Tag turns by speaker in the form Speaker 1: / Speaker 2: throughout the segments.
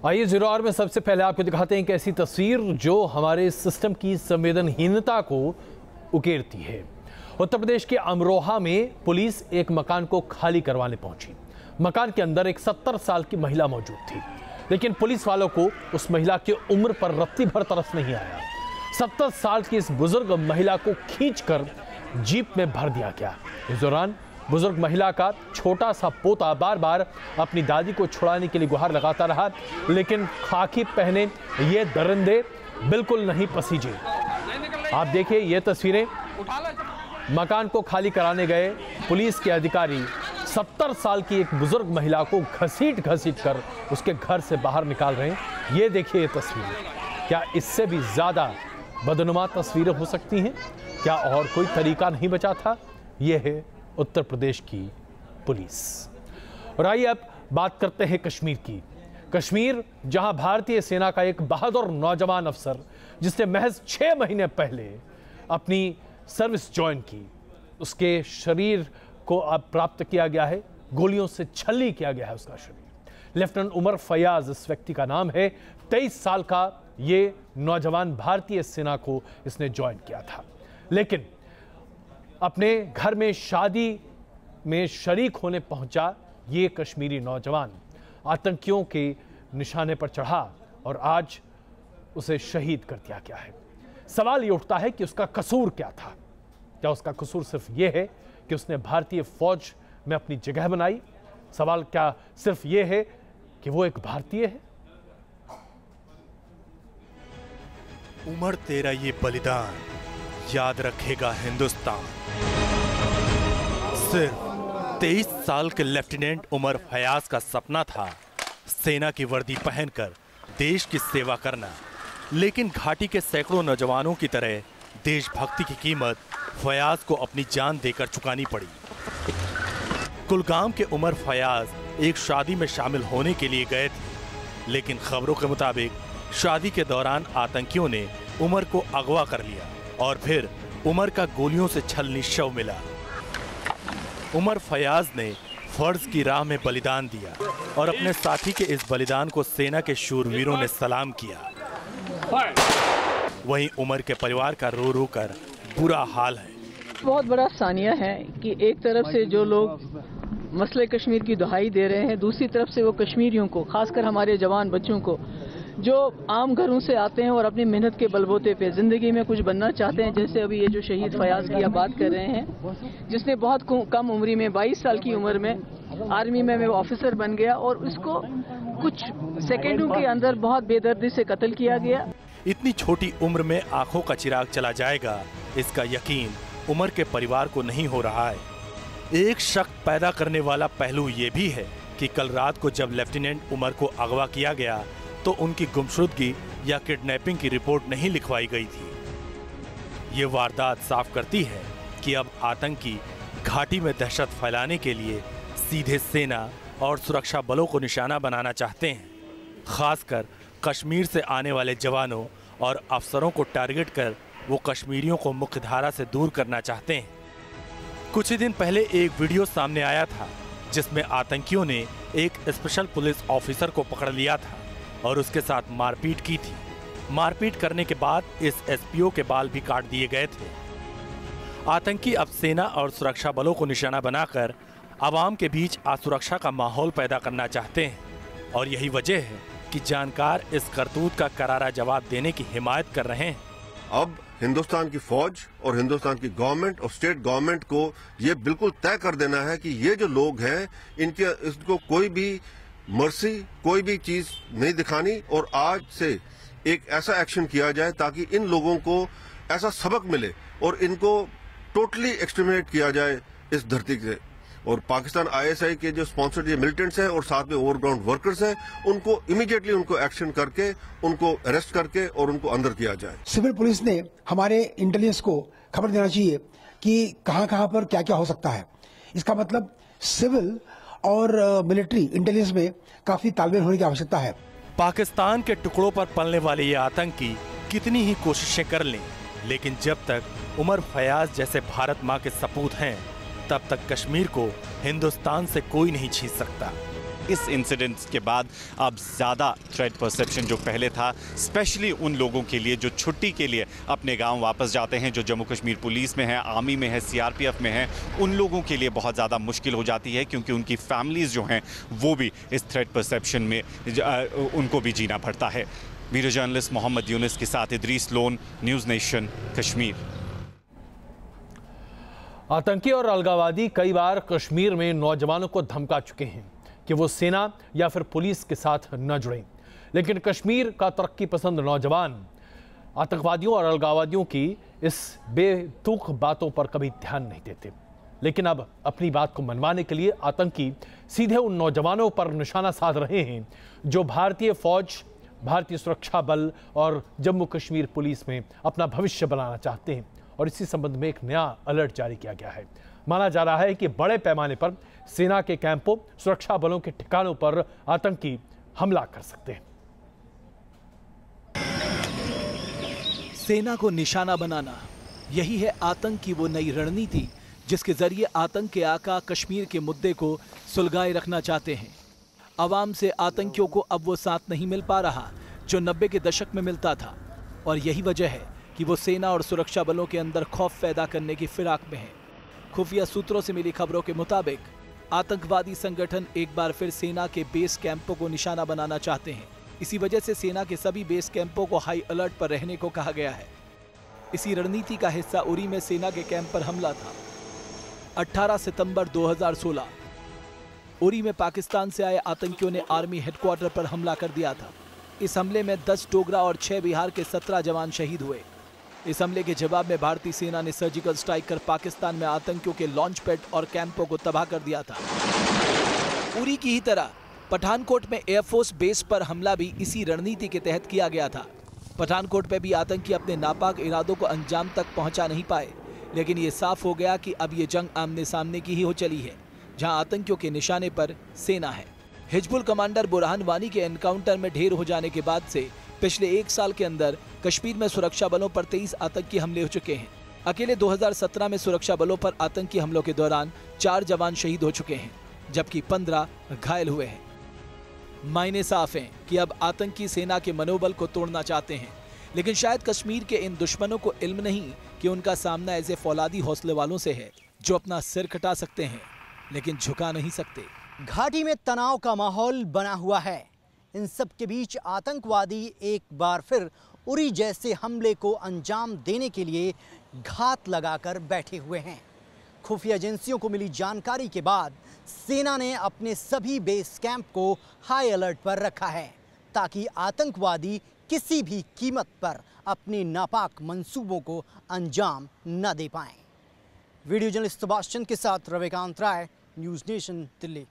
Speaker 1: आइए ज़ीरो में सबसे पहले आपको दिखाते हैं एक ऐसी तस्वीर जो हमारे सिस्टम की संवेदनहीनता को उकेरती है। उत्तर प्रदेश के अमरोहा में पुलिस एक मकान को खाली करवाने पहुंची। मकान के अंदर एक 70 साल की महिला मौजूद थी, लेकिन पुलिस वालों को उस महिला की उम्र पर रत्ती भर तरस नहीं आया। 70 साल की इस बुजुर्ग महिला को खींचकर जीप में भर दिया गया। इस दौरान बुजुर्ग महिला का छोटा सा पोता बार बार अपनी दादी को छुड़ाने के लिए गुहार लगाता रहा, लेकिन खाकी पहने ये दरिंदे बिल्कुल नहीं पसीजे। आप देखिए ये तस्वीरें, मकान को खाली कराने गए पुलिस के अधिकारी 70 साल की एक बुजुर्ग महिला को घसीट कर उसके घर से बाहर निकाल रहे हैं। ये देखिए ये तस्वीर, क्या इससे भी ज्यादा बदनुमा तस्वीरें हो सकती हैं? क्या और कोई तरीका नहीं बचा था? ये है उत्तर प्रदेश की पुलिस। और आइए अब बात करते हैं कश्मीर की। कश्मीर, जहां भारतीय सेना का एक बहादुर नौजवान अफसर, जिसने महज 6 महीने पहले अपनी सर्विस ज्वाइन की, उसके शरीर को अब प्राप्त किया गया है, गोलियों से छलनी किया गया है उसका शरीर। लेफ्टिनेंट उमर फयाज इस व्यक्ति का नाम है। 23 साल का ये नौजवान भारतीय सेना को इसने ज्वाइन किया था, लेकिन अपने घर में शादी में शरीक होने पहुंचा ये कश्मीरी नौजवान आतंकियों के निशाने पर चढ़ा और आज उसे शहीद कर दिया गया है। सवाल ये उठता है कि उसका कसूर क्या था? क्या उसका कसूर सिर्फ ये है कि उसने भारतीय फौज में अपनी जगह बनाई? सवाल क्या सिर्फ ये है कि वो एक भारतीय है?
Speaker 2: उमर तेरा ये बलिदान याद रखेगा हिंदुस्तान। सिर्फ 23 साल के लेफ्टिनेंट उमर फयाज का सपना था सेना की वर्दी पहनकर देश की सेवा करना, लेकिन घाटी के सैकड़ों नौजवानों की तरह देशभक्ति की कीमत फयाज को अपनी जान देकर चुकानी पड़ी। कुलगाम के उमर फयाज एक शादी में शामिल होने के लिए गए थे, लेकिन खबरों के मुताबिक शादी के दौरान आतंकियों ने उमर को अगवा कर लिया और फिर उमर का गोलियों से छलनी शव मिला। उमर फयाज ने फर्ज की राह में बलिदान दिया और अपने साथी के इस बलिदान को सेना के शूरवीरों ने सलाम किया। वहीं उमर के परिवार का रो रो कर बुरा हाल है।
Speaker 3: बहुत बड़ा सानिया है कि एक तरफ से जो लोग मसले कश्मीर की दुहाई दे रहे हैं, दूसरी तरफ से वो कश्मीरियों को, खासकर हमारे जवान बच्चों को जो आम घरों से आते हैं और अपनी मेहनत के बलबूते पे जिंदगी में कुछ बनना चाहते हैं, जैसे अभी ये जो शहीद फयाज की आप बात कर रहे हैं, जिसने बहुत कम उम्र में 22 साल की उम्र में आर्मी में वो ऑफिसर बन गया और उसको कुछ सेकेंडों के अंदर बहुत बेदर्दी से कत्ल किया गया।
Speaker 2: इतनी छोटी उम्र में आंखों का चिराग चला जाएगा, इसका यकीन उमर के परिवार को नहीं हो रहा है। एक शक पैदा करने वाला पहलू ये भी है कि कल रात को जब लेफ्टिनेंट उमर को अगवा किया गया तो उनकी गुमशुदगी या किडनैपिंग की रिपोर्ट नहीं लिखवाई गई थी। ये वारदात साफ करती है कि अब आतंकी घाटी में दहशत फैलाने के लिए सीधे सेना और सुरक्षा बलों को निशाना बनाना चाहते हैं। खासकर कश्मीर से आने वाले जवानों और अफसरों को टारगेट कर वो कश्मीरियों को मुख्यधारा से दूर करना चाहते हैं। कुछ ही दिन पहले एक वीडियो सामने आया था जिसमें आतंकियों ने एक स्पेशल पुलिस ऑफिसर को पकड़ लिया था और उसके साथ मारपीट की थी। मारपीट करने के बाद इस एसपीओ के बाल भी काट दिए गए थे। आतंकी अब सेना और सुरक्षा बलों को निशाना बनाकर आवाम के बीच असुरक्षा का माहौल पैदा करना चाहते हैं और यही वजह है कि जानकार इस करतूत का करारा जवाब देने की हिमायत कर रहे हैं।
Speaker 4: अब हिंदुस्तान की फौज और हिंदुस्तान की गवर्नमेंट और स्टेट गवर्नमेंट को ये बिल्कुल तय कर देना है कि ये जो लोग हैं इनको कोई भी मर्सी, कोई भी चीज नहीं दिखानी और आज से एक ऐसा एक्शन किया जाए ताकि इन लोगों को ऐसा सबक मिले और इनको टोटली एक्सटर्मिनेट किया जाए इस धरती से। और पाकिस्तान आईएसआई के जो स्पॉन्सर्ड ये मिलिटेंट्स हैं और साथ में ओवरग्राउंड वर्कर्स हैं, उनको इमीडिएटली उनको एक्शन करके उनको अरेस्ट करके और उनको अंदर किया जाए।
Speaker 5: सिविल पुलिस ने हमारे इंटेलिजेंस को खबर देना चाहिए कि कहां पर क्या क्या हो सकता है। इसका मतलब सिविल और मिलिट्री इंटेलिजेंस में काफी तालमेल होने की आवश्यकता है।
Speaker 2: पाकिस्तान के टुकड़ों पर पलने वाले ये आतंकी कितनी ही कोशिशें कर लें, लेकिन जब तक उमर फयाज जैसे भारत माँ के सपूत हैं, तब तक कश्मीर को हिंदुस्तान से कोई नहीं छीन सकता।
Speaker 6: इस इंसिडेंट के बाद अब ज़्यादा थ्रेट परसेप्शन जो पहले था, स्पेशली उन लोगों के लिए जो छुट्टी के लिए अपने गांव वापस जाते हैं, जो जम्मू कश्मीर पुलिस में है, आर्मी में है, सीआरपीएफ में है, उन लोगों के लिए बहुत ज़्यादा मुश्किल हो जाती है, क्योंकि उनकी फैमिलीज़ जो हैं वो भी इस थ्रेट परसेप्शन में उनको भी जीना पड़ता है। वीडियो जर्नलिस्ट मोहम्मद यूनिस के साथ Idris loan, news nation, Kashmir.
Speaker 1: आतंकी और अलगाववादी कई बार कश्मीर में नौजवानों को धमका चुके हैं कि वो सेना या फिर पुलिस के साथ न जुड़ें, लेकिन कश्मीर का तरक्की पसंद नौजवान आतंकवादियों और अलगाववादियों की इस बेतुक बातों पर कभी ध्यान नहीं देते। लेकिन अब अपनी बात को मनवाने के लिए आतंकी सीधे उन नौजवानों पर निशाना साध रहे हैं जो भारतीय फौज, भारतीय सुरक्षा बल और जम्मू कश्मीर पुलिस में अपना भविष्य बनाना चाहते हैं। और इसी संबंध में एक नया अलर्ट जारी किया गया है। माना जा रहा है कि बड़े पैमाने पर सेना के कैंपों, सुरक्षा बलों के ठिकानों पर आतंकी हमला कर सकते हैं।
Speaker 7: सेना को निशाना बनाना, यही है आतंक की वो नई रणनीति जिसके जरिए आतंक के आका कश्मीर के मुद्दे को सुलगाए रखना चाहते हैं। आवाम से आतंकियों को अब वो साथ नहीं मिल पा रहा जो 90 के दशक में मिलता था, और यही वजह है कि वो सेना और सुरक्षा बलों के अंदर खौफ पैदा करने की फिराक में है। खुफिया सूत्रों से मिली खबरों के मुताबिक आतंकवादी संगठन एक बार फिर सेना के बेस कैंपों को निशाना बनाना चाहते हैं। इसी वजह से सेना के सभी बेस कैंपों को हाई अलर्ट पर रहने को कहा गया है। इसी रणनीति का हिस्सा उरी में सेना के कैंप पर हमला था। 18 सितंबर 2016 उरी में पाकिस्तान से आए आतंकियों ने आर्मी हेडक्वार्टर पर हमला कर दिया था। इस हमले में 10 डोगरा और 6 बिहार के 17 जवान शहीद हुए। इस हमले के जवाब में भारतीय सेना ने सर्जिकल स्ट्राइक कर पाकिस्तान में आतंकियों के लॉन्च पैड और कैंपों को तबाह कर दिया था। उरी की ही तरह पठानकोट में एयरफोर्स बेस पर हमला भी इसी रणनीति के तहत किया गया था। पठानकोट पे भी आतंकी अपने नापाक इरादों को अंजाम तक पहुंचा नहीं पाए, लेकिन ये साफ हो गया कि अब ये जंग आमने सामने की ही हो चली है, जहां आतंकियों के निशाने पर सेना है। हिजबुल कमांडर बुरहान वानी के एनकाउंटर में ढेर हो जाने के बाद से पिछले 1 साल के अंदर कश्मीर में सुरक्षा बलों पर 23 आतंकी हमले हो चुके हैं। अकेले 2017 में सुरक्षा बलों पर आतंकी हमलों के दौरान 4 जवान शहीद हो चुके हैं, जबकि 15 घायल हुए हैं। मायने साफ हैं कि अब आतंकी सेना के मनोबल को तोड़ना चाहते हैं, लेकिन शायद कश्मीर के इन दुश्मनों को इल्म नहीं कि उनका सामना ऐसे फौलादी हौसले वालों से है जो अपना सिर कटा सकते हैं लेकिन झुका नहीं सकते।
Speaker 8: घाटी में तनाव का माहौल बना हुआ है। इन सब के बीच आतंकवादी एक बार फिर उरी जैसे हमले को अंजाम देने के लिए घात लगाकर बैठे हुए हैं। खुफिया एजेंसियों को मिली जानकारी के बाद सेना ने अपने सभी बेस कैंप को हाई अलर्ट पर रखा है, ताकि आतंकवादी किसी भी कीमत पर अपने नापाक मंसूबों को अंजाम न दे पाएं। वीडियो जर्नलिस्ट सुभाष के साथ रविकांत राय, न्यूज़ नेशन, दिल्ली।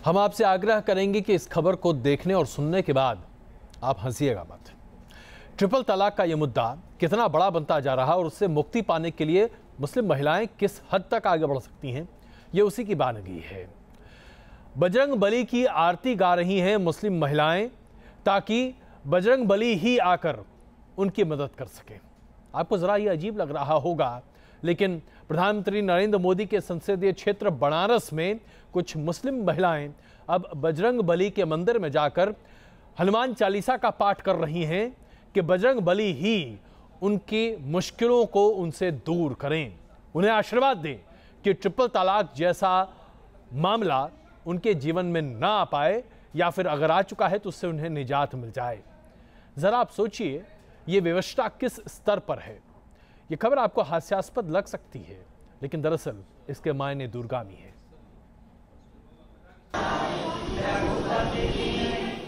Speaker 1: हम आपसे आग्रह करेंगे कि इस खबर को देखने और सुनने के बाद आप हंसिएगा मत। ट्रिपल तलाक का यह मुद्दा कितना बड़ा बनता जा रहा है और उससे मुक्ति पाने के लिए मुस्लिम महिलाएं किस हद तक आगे बढ़ सकती हैं, ये उसी की बानगी है। बजरंग बली की आरती गा रही हैं मुस्लिम महिलाएं ताकि बजरंग बली ही आकर उनकी मदद कर सके। आपको जरा ये अजीब लग रहा होगा, लेकिन प्रधानमंत्री नरेंद्र मोदी के संसदीय क्षेत्र बनारस में कुछ मुस्लिम महिलाएं अब बजरंग बली के मंदिर में जाकर हनुमान चालीसा का पाठ कर रही हैं कि बजरंग बली ही उनकी मुश्किलों को उनसे दूर करें, उन्हें आशीर्वाद दें कि ट्रिपल तलाक जैसा मामला उनके जीवन में ना आ पाए, या फिर अगर आ चुका है तो उससे उन्हें निजात मिल जाए। जरा आप सोचिए ये विवशता किस स्तर पर है। ये खबर आपको हास्यास्पद लग सकती है, लेकिन दरअसल इसके मायने दूरगामी है।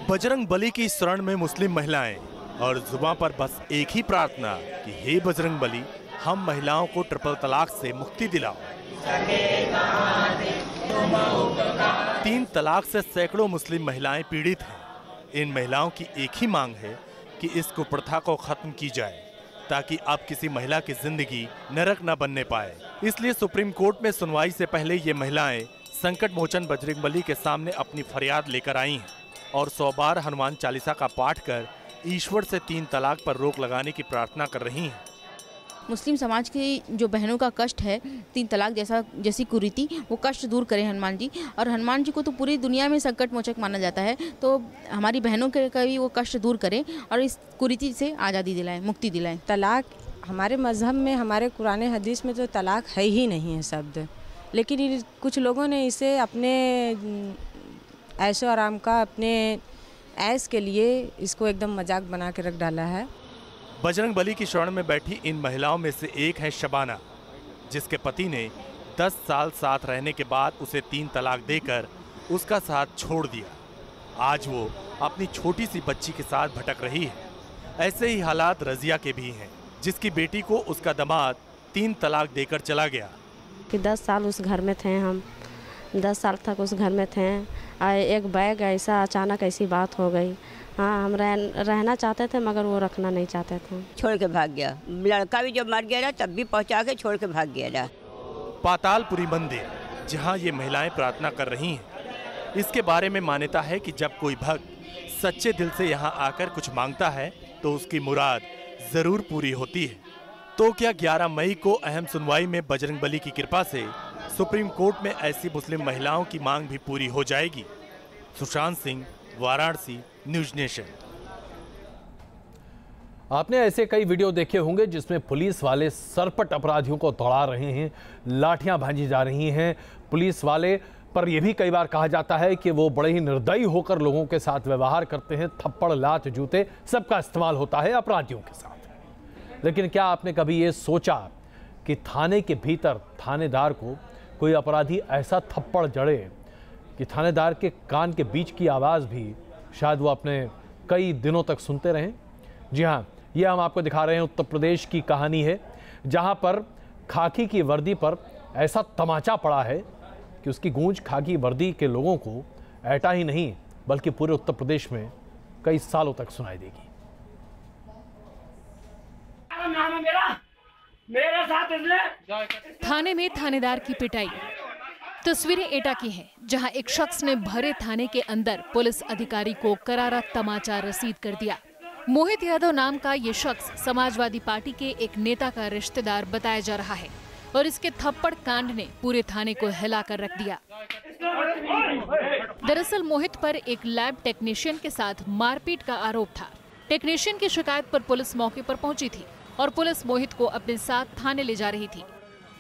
Speaker 2: बजरंग बली की शरण में मुस्लिम महिलाएं और जुबान पर बस एक ही प्रार्थना कि हे बजरंग बली, हम महिलाओं को ट्रिपल तलाक से मुक्ति दिलाओ। 3 तलाक से सैकड़ों मुस्लिम महिलाएं पीड़ित हैं। इन महिलाओं की एक ही मांग है कि इस कुप्रथा को खत्म की जाए, ताकि अब किसी महिला की जिंदगी नरक न बनने पाए। इसलिए सुप्रीम कोर्ट में सुनवाई से पहले ये महिलाएं संकट मोचन बजरंग बली के सामने अपनी फरियाद लेकर आई हैं और 100 बार हनुमान चालीसा का पाठ कर ईश्वर से 3 तलाक पर रोक लगाने की प्रार्थना कर रही हैं।
Speaker 9: मुस्लिम समाज की जो बहनों का कष्ट है, 3 तलाक जैसी कुरीति, वो कष्ट दूर करें हनुमान जी। और हनुमान जी को तो पूरी दुनिया में संकट मोचक माना जाता है, तो हमारी बहनों के भी वो कष्ट दूर करें और इस कुरीति से आज़ादी दिलाएं, मुक्ति दिलाएं।
Speaker 10: तलाक हमारे मज़हब में, हमारे कुरान हदीस में तो तलाक है ही नहीं है शब्द, लेकिन कुछ लोगों ने इसे अपने ऐशो आराम का, अपने ऐश के लिए इसको एकदम मजाक बना के रख डाला है।
Speaker 2: बजरंग बली की शरण में बैठी इन महिलाओं में से एक है शबाना, जिसके पति ने 10 साल साथ रहने के बाद उसे 3 तलाक देकर उसका साथ छोड़ दिया। आज वो अपनी छोटी सी बच्ची के साथ भटक रही है। ऐसे ही हालात रजिया के भी हैं, जिसकी बेटी को उसका दामाद 3 तलाक देकर चला गया।
Speaker 11: कि 10 साल उस घर में थे, हम 10 साल तक उस घर में थे। एक बैग ऐसा अचानक ऐसी बात हो गई। हाँ, हम रहना चाहते थे मगर वो रखना नहीं चाहते थे।
Speaker 12: छोड़ के भाग गया। लड़का भी जब मर गया था तब भी पहुंचा के छोड़ के भाग गया था।
Speaker 2: पातालपुरी मंदिर, जहां ये महिलाएं प्रार्थना कर रही हैं, इसके बारे में मान्यता है कि जब कोई भक्त सच्चे दिल से यहां आकर कुछ मांगता है तो उसकी मुराद जरूर पूरी होती है। तो क्या 11 मई को अहम सुनवाई में बजरंगबली की कृपा से सुप्रीम कोर्ट में ऐसी मुस्लिम महिलाओं की मांग भी पूरी हो जाएगी? Sushant Singh, Varanasi, news nation.
Speaker 1: आपने ऐसे कई वीडियो देखे होंगे जिसमें पुलिस वाले सरपट अपराधियों को दौड़ा रहे हैं, लाठियां भांजी जा रही हैं। पुलिस वाले पर यह भी कई बार कहा जाता है कि वो बड़े ही निर्दयी होकर लोगों के साथ व्यवहार करते हैं। थप्पड़, लात, जूते सबका इस्तेमाल होता है अपराधियों के साथ। लेकिन क्या आपने कभी ये सोचा कि थाने के भीतर थानेदार को कोई अपराधी ऐसा थप्पड़ जड़े कि थानेदार के कान के बीच की आवाज़ भी शायद वो अपने कई दिनों तक सुनते रहें? जी हाँ, ये हम आपको दिखा रहे हैं उत्तर प्रदेश की कहानी है, जहाँ पर खाकी की वर्दी पर ऐसा तमाचा पड़ा है कि उसकी गूंज खाकी वर्दी के लोगों को ऐटा ही नहीं बल्कि पूरे उत्तर प्रदेश में कई सालों तक सुनाई देगी।
Speaker 13: मेरे साथ थाने में थानेदार की पिटाई। तस्वीरें एटा की हैं, जहां एक शख्स ने भरे थाने के अंदर पुलिस अधिकारी को करारा तमाचा रसीद कर दिया। मोहित यादव नाम का ये शख्स समाजवादी पार्टी के एक नेता का रिश्तेदार बताया जा रहा है और इसके थप्पड़ कांड ने पूरे थाने को हिलाकर रख दिया। दरअसल मोहित पर एक लैब टेक्नीशियन के साथ मारपीट का आरोप था। टेक्नीशियन की शिकायत पर पुलिस मौके पर पहुंची थी और पुलिस मोहित को अपने साथ थाने ले जा रही थी।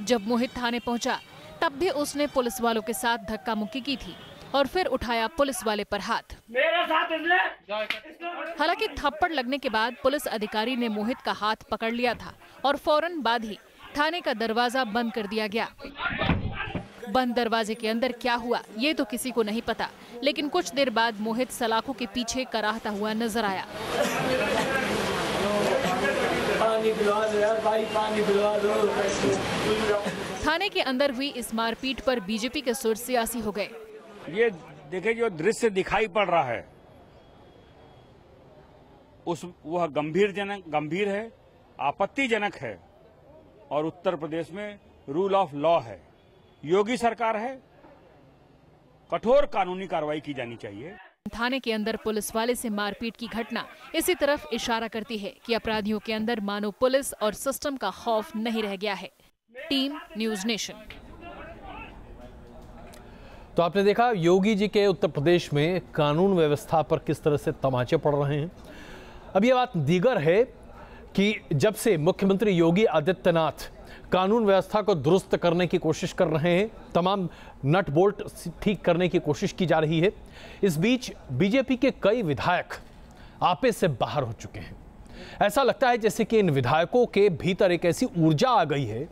Speaker 13: जब मोहित थाने पहुंचा तब भी उसने पुलिस वालों के साथ धक्का मुक्की की थी और फिर उठाया पुलिस वाले पर हाथ। मेरे साथ हालांकि थप्पड़ लगने के बाद पुलिस अधिकारी ने मोहित का हाथ पकड़ लिया था और फौरन बाद ही थाने का दरवाजा बंद कर दिया गया। बंद दरवाजे के अंदर क्या हुआ ये तो किसी को नहीं पता, लेकिन कुछ देर बाद मोहित सलाखों के पीछे कराहता हुआ नजर आया। पानी पिलवा दो यार भाई, पानी पिलवा दो। थाने के अंदर हुई इस मारपीट पर बीजेपी के सुर सियासी हो गए।
Speaker 14: ये देखिए जो दृश्य दिखाई पड़ रहा है वह गंभीर है, आपत्तिजनक है और उत्तर प्रदेश में रूल ऑफ लॉ है, योगी सरकार है, कठोर कानूनी कार्रवाई की जानी चाहिए।
Speaker 13: थाने के अंदर पुलिस वाले से मारपीट की घटना इसी तरफ इशारा करती है कि अपराधियों के अंदर मानो पुलिस और सिस्टम का खौफ नहीं रह गया है। Team news nation.
Speaker 1: तो आपने देखा योगी जी के उत्तर प्रदेश में कानून व्यवस्था पर किस तरह से तमाचे पड़ रहे हैं। अब ये बात दीगर है कि जब से मुख्यमंत्री योगी आदित्यनाथ कानून व्यवस्था को दुरुस्त करने की कोशिश कर रहे हैं, तमाम नट बोल्ट ठीक करने की कोशिश की जा रही है, इस बीच बीजेपी के कई विधायक आपे से बाहर हो चुके हैं। ऐसा लगता है जैसे कि इन विधायकों के भीतर एक ऐसी ऊर्जा आ गई है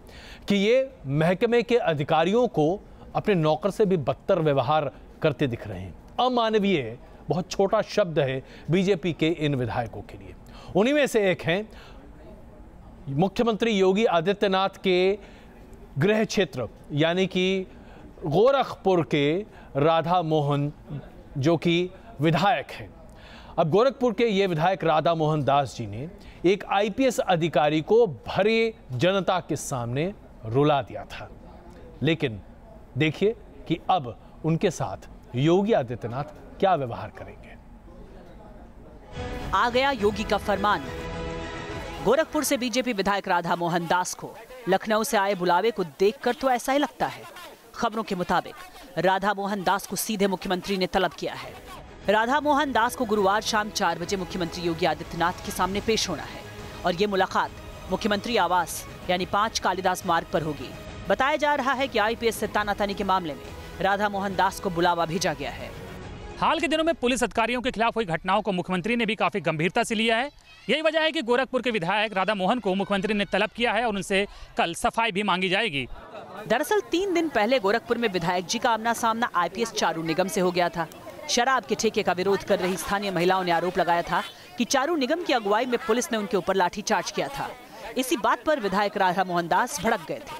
Speaker 1: कि ये महकमे के अधिकारियों को अपने नौकर से भी बदतर व्यवहार करते दिख रहे हैं। अमानवीय बहुत छोटा शब्द है बीजेपी के इन विधायकों के लिए। उन्हीं में से एक हैं मुख्यमंत्री योगी आदित्यनाथ के गृह क्षेत्र यानी कि गोरखपुर के राधा मोहन, जो कि विधायक हैं। अब गोरखपुर के ये विधायक राधा मोहन दास जी ने एक आईपीएस अधिकारी को भरे जनता के सामने रुला दिया था, लेकिन देखिए कि अब उनके साथ योगी आदित्यनाथ क्या व्यवहार करेंगे।
Speaker 15: आ गया योगी का फरमान, गोरखपुर से बीजेपी विधायक राधा मोहन दास को लखनऊ से आए बुलावे को देखकर तो ऐसा ही लगता है। खबरों के मुताबिक राधा मोहन दास को सीधे मुख्यमंत्री ने तलब किया है। राधा मोहन दास को गुरुवार शाम 4 बजे मुख्यमंत्री योगी आदित्यनाथ के सामने पेश होना है और ये मुलाकात मुख्यमंत्री आवास यानी 5 कालिदास मार्ग पर होगी। बताया जा रहा है कि आईपीएस से तानातानी के मामले में राधा मोहन दास को बुलावा भेजा गया है।
Speaker 16: हाल के दिनों में पुलिस अधिकारियों के खिलाफ हुई घटनाओं को मुख्यमंत्री ने भी काफी गंभीरता से लिया है। यही वजह है कि गोरखपुर के विधायक राधा मोहन को मुख्यमंत्री ने तलब किया है और उनसे कल सफाई भी मांगी जाएगी।
Speaker 15: दरअसल 3 दिन पहले गोरखपुर में विधायक जी का आमना सामना आईपीएस चारू निगम से हो गया था। शराब के ठेके का विरोध कर रही स्थानीय महिलाओं ने आरोप लगाया था कि चारू निगम की अगुवाई में पुलिस ने उनके ऊपर लाठीचार्ज किया था। इसी बात पर विधायक राधा मोहन दास भड़क गए थे।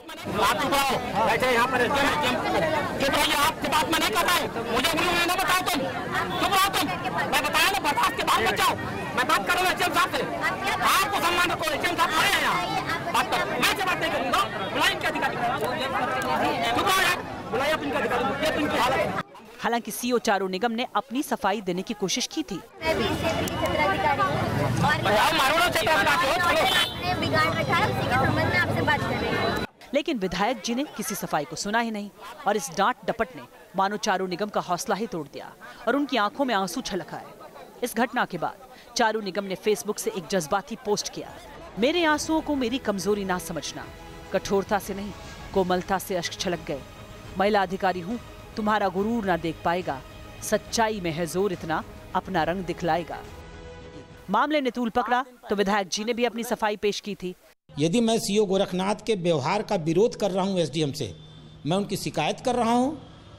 Speaker 15: हालांकि सीओ चारू निगम ने अपनी सफाई देने की कोशिश की थी। लेकिन विधायक जी ने किसी सफाई को सुना ही नहीं और इस डांट डपट ने मानो चारू निगम का हौसला ही तोड़ दिया और उनकी आंखों में आंसू छलक आए। इस घटना के बाद चारू निगम ने फेसबुक से एक जज्बाती पोस्ट किया। मेरे आंसुओं को मेरी कमजोरी ना समझना, कठोरता से नहीं कोमलता से अश्क छलक गए। महिला अधिकारी हूँ, तुम्हारा गुरूर ना देख पाएगा, सच्चाई में है जोर इतना अपना रंग दिखलाएगा। मामले ने तूल पकड़ा तो विधायक जी ने भी अपनी सफाई पेश की थी।
Speaker 17: यदि मैं सीओ गोरखनाथ के व्यवहार का विरोध कर रहा हूं एसडीएम से, मैं उनकी शिकायत कर रहा हूं,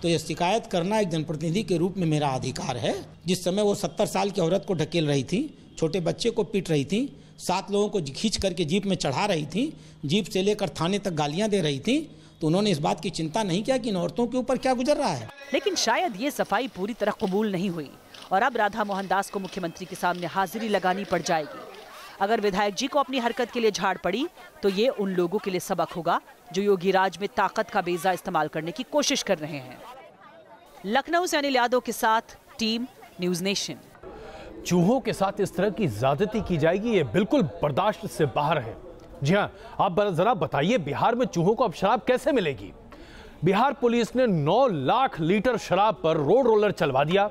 Speaker 17: तो यह शिकायत करना एक जनप्रतिनिधि के रूप में मेरा अधिकार है। जिस समय वो 70 साल की औरत को ढकेल रही थी, छोटे बच्चे को पीट रही थी, 7 लोगों को खींच करके जीप में चढ़ा रही थी, जीप से लेकर थाने तक गालियां दे रही थी, तो उन्होंने इस बात की चिंता नहीं किया कि इन औरतों के ऊपर क्या गुजर रहा है।
Speaker 15: लेकिन शायद ये सफाई पूरी तरह कबूल नहीं हुई और अब राधा मोहन दास को मुख्यमंत्री के सामने हाजिरी लगानी पड़ जाएगी। अगर विधायक जी को अपनी हरकत के लिए झाड़ पड़ी तो ये उन लोगों के लिए सबक होगा जो योगी राज में ताकत का बेजा इस्तेमाल करने की कोशिश कर रहे हैं। लखनऊ से अनिल यादव के साथ टीम न्यूज़ नेशन।
Speaker 1: चूहों के साथ इस तरह की ज्यादती की जाएगी, ये बिल्कुल बर्दाश्त से बाहर है। जी हाँ, आप जरा बताइए, बिहार में चूहों को अब शराब कैसे मिलेगी? बिहार पुलिस ने 9 लाख लीटर शराब पर रोड रोलर चलवा दिया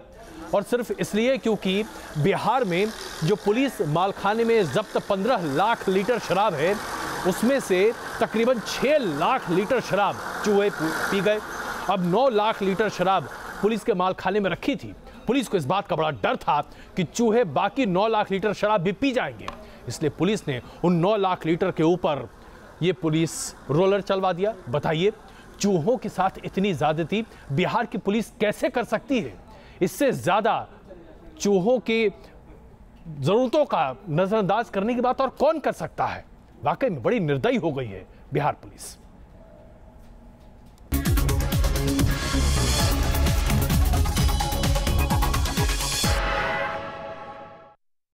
Speaker 1: और सिर्फ इसलिए क्योंकि बिहार में जो पुलिस मालखाने में जब्त 15 लाख लीटर शराब है, उसमें से तकरीबन 6 लाख लीटर शराब चूहे पी गए। अब 9 लाख लीटर शराब पुलिस के मालखाने में रखी थी। पुलिस को इस बात का बड़ा डर था कि चूहे बाकी 9 लाख लीटर शराब भी पी जाएंगे, इसलिए पुलिस ने उन 9 लाख लीटर के ऊपर ये पुलिस रोलर चलवा दिया। बताइए, चूहों के साथ इतनी ज्यादती बिहार की पुलिस कैसे कर सकती है? इससे ज्यादा चूहों की जरूरतों का नजरअंदाज करने की बात और कौन कर सकता है? वाकई में बड़ी निर्दयी हो गई है बिहार पुलिस।